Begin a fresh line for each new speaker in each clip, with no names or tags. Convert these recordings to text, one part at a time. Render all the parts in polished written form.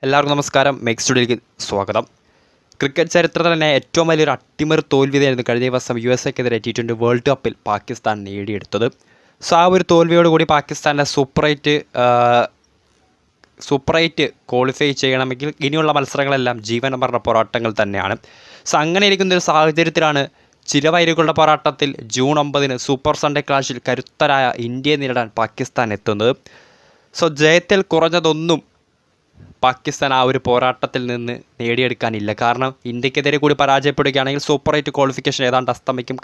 എല്ലാവർക്കും നമസ്കാരം. മെക്സ് സ്റ്റുഡിയോയിലേക്ക് സ്വാഗതം. ക്രിക്കറ്റ് ചരിത്രത്തിൽ തന്നെ ഏറ്റവും വലിയൊരു അട്ടിമറി തോൽവിയായിരുന്നു കഴിഞ്ഞ ദിവസം USA-ക്കെതിരെ T20 വേൾഡ് കപ്പിൽ പാകിസ്ഥാൻ നേടിയെടുത്തത്. സോ ആ ഒരു തോൽവിയോടുകൂടി പാകിസ്ഥാൻ്റെ സൂപ്പർ 8 ക്വാളിഫൈ ചെയ്യണമെങ്കിൽ ഇനിയുള്ള മത്സരങ്ങളെല്ലാം ജീവൻ മരണ പോരാട്ടങ്ങൾ തന്നെയാണ്. സോ അങ്ങനെ ഇരിക്കുന്നൊരു സാഹചര്യത്തിലാണ് ചിരവൈരികളുടെ പോരാട്ടത്തിൽ ജൂൺ 9 സൂപ്പർ സൺഡേ ക്ലാഷിൽ കരുത്തരായ ഇന്ത്യയെ നേരിടാൻ പാകിസ്ഥാൻ എത്തുന്നത്. സോ ജയത്തിൽ കുറഞ്ഞതൊന്നും പാകിസ്ഥാൻ ആ ഒരു പോരാട്ടത്തിൽ നിന്ന് നേടിയെടുക്കാനില്ല. കാരണം ഇന്ത്യക്കെതിരെ കൂടി പരാജയപ്പെടുകയാണെങ്കിൽ സൂപ്പർ 8 ക്വാളിഫിക്കേഷൻ ഏതാണ്ട് അസ്തമിക്കും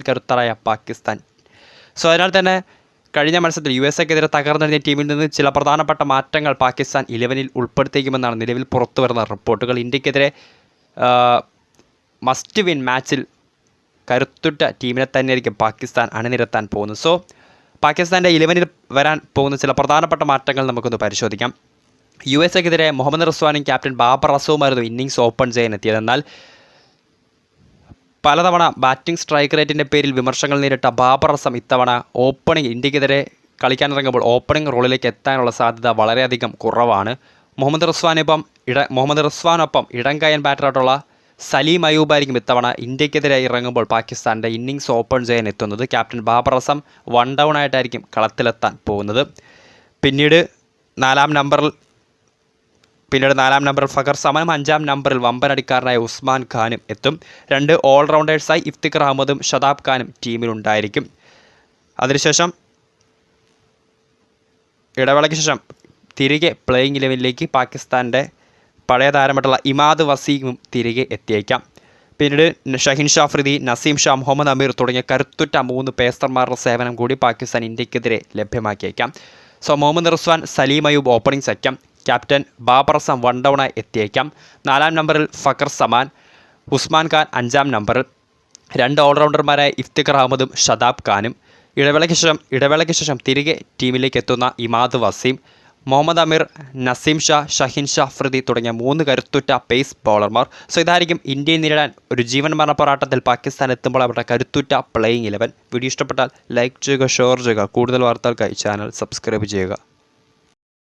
കരുത്തരായ പാകിസ്ഥാൻ. സോ അതിനാൽ തന്നെ കഴിഞ്ഞ മത്സരത്തിൽ USA-ക്കെതിരെ തകർന്നെറിഞ്ഞ ടീമിൽ നിന്ന് ചില പ്രധാനപ്പെട്ട മാറ്റങ്ങൾ പാകിസ്ഥാൻ 11-ൽ ഉൾപ്പെടുത്തിയേക്കുമെന്നാണ് നിലവിൽ പുറത്തു വരുന്ന റിപ്പോർട്ടുകൾ. ഇന്ത്യക്കെതിരെ മസ്റ്റ് വിൻ മാച്ചിൽ കരുത്തുറ്റ ടീമിനെ തന്നെയായിരിക്കും പാകിസ്ഥാൻ അണിനിരത്താൻ പോകുന്നത്. സോ പാകിസ്ഥാൻ്റെ 11-ൽ വരാൻ പോകുന്ന ചില പ്രധാനപ്പെട്ട മാറ്റങ്ങൾ നമുക്കൊന്ന് പരിശോധിക്കാം. USA-ക്കെതിരെ മുഹമ്മദ് റിസ്വാനും ക്യാപ്റ്റൻ ബാബർ അസവുമായിരുന്നു ഇന്നിങ്സ് ഓപ്പൺ ചെയ്യാൻ എത്തിയത്. എന്നാൽ പലതവണ ബാറ്റിംഗ് സ്ട്രൈക്ക് റേറ്റിൻ്റെ പേരിൽ വിമർശനങ്ങൾ നേരിട്ട ബാബർ അസം ഇത്തവണ ഇന്ത്യക്കെതിരെ കളിക്കാനിറങ്ങുമ്പോൾ ഓപ്പണിംഗ് റോളിലേക്ക് എത്താനുള്ള സാധ്യത വളരെയധികം കുറവാണ്. മുഹമ്മദ് റിസ്വാനൊപ്പം ഇടംകൈയൻ ബാറ്ററായിട്ടുള്ള സലീം അയൂബായിരിക്കും ഇത്തവണ ഇന്ത്യക്കെതിരെ ഇറങ്ങുമ്പോൾ പാകിസ്ഥാൻ്റെ ഇന്നിങ്സ് ഓപ്പൺ ചെയ്യാൻ എത്തുന്നത്. Captain Babar Azam one down ആയിട്ടായിരിക്കും കളത്തിലെത്താൻ പോകുന്നത്. പിന്നീട് നാലാം നമ്പറിൽ ഫഖർ സമാനും 5-ാം നമ്പറിൽ വമ്പനടിക്കാരനായ ഉസ്മാൻ ഖാനും എത്തും. 2 ഓൾറൗണ്ടേഴ്സായി ഇഫ്തിഖർ അഹമ്മദും ഷതാബ് ഖാനും ടീമിലുണ്ടായിരിക്കും. അതിനുശേഷം ഇടവേളയ്ക്ക് ശേഷം തിരികെ പ്ലേയിങ് 11-ലേക്ക് പാകിസ്ഥാൻ്റെ പഴയ താരമായിട്ടുള്ള ഇമാദ് വസീമും തിരികെ എത്തിയേക്കാം. പിന്നീട് ഷഹീൻ ഷാ അഫ്രീദി, നസീം ഷാ, മുഹമ്മദ് അമീർ തുടങ്ങിയ കരുത്തുറ്റ 3 പേസർമാരുടെ സേവനം കൂടി പാകിസ്ഥാൻ ഇന്ത്യക്കെതിരെ ലഭ്യമാക്കിയേക്കാം. സോ മുഹമ്മദ് റിസ്വാൻ, സലീം അയൂബ് ഓപ്പണിംഗ് സഖ്യം, ക്യാപ്റ്റൻ ബാബർ അസം വൺ ഡൗണായി എത്തിയേക്കാം. 4-ാം നമ്പറിൽ ഫഖർ സമാൻ, ഉസ്മാൻ ഖാൻ 5-ാം നമ്പറിൽ, 2 ഓൾറൗണ്ടർമാരായ ഇഫ്തിഖർ അഹമ്മദും ഷതാബ് ഖാനും, ഇടവേളയ്ക്ക് ശേഷം തിരികെ ടീമിലേക്ക് എത്തുന്ന ഇമാദ് വസീം, മുഹമ്മദ് അമീർ, നസീം ഷാ, ഷഹീൻ ഷാ അഫ്രീദി തുടങ്ങിയ 3 കരുത്തുറ്റ പേസ് ബൗളർമാർ. സോ ഇതായിരിക്കും ഇന്ത്യയെ നേരിടാൻ ഒരു ജീവൻ മരണ പോരാട്ടത്തിൽ പാകിസ്ഥാൻ എത്തുമ്പോൾ അവരുടെ കരുത്തുറ്റ പ്ലേയിങ് 11. വീഡിയോ ഇഷ്ടപ്പെട്ടാൽ ലൈക്ക് ചെയ്യുക, ഷെയർ ചെയ്യുക. കൂടുതൽ വാർത്തകൾക്കായി ചാനൽ സബ്സ്ക്രൈബ് ചെയ്യുക.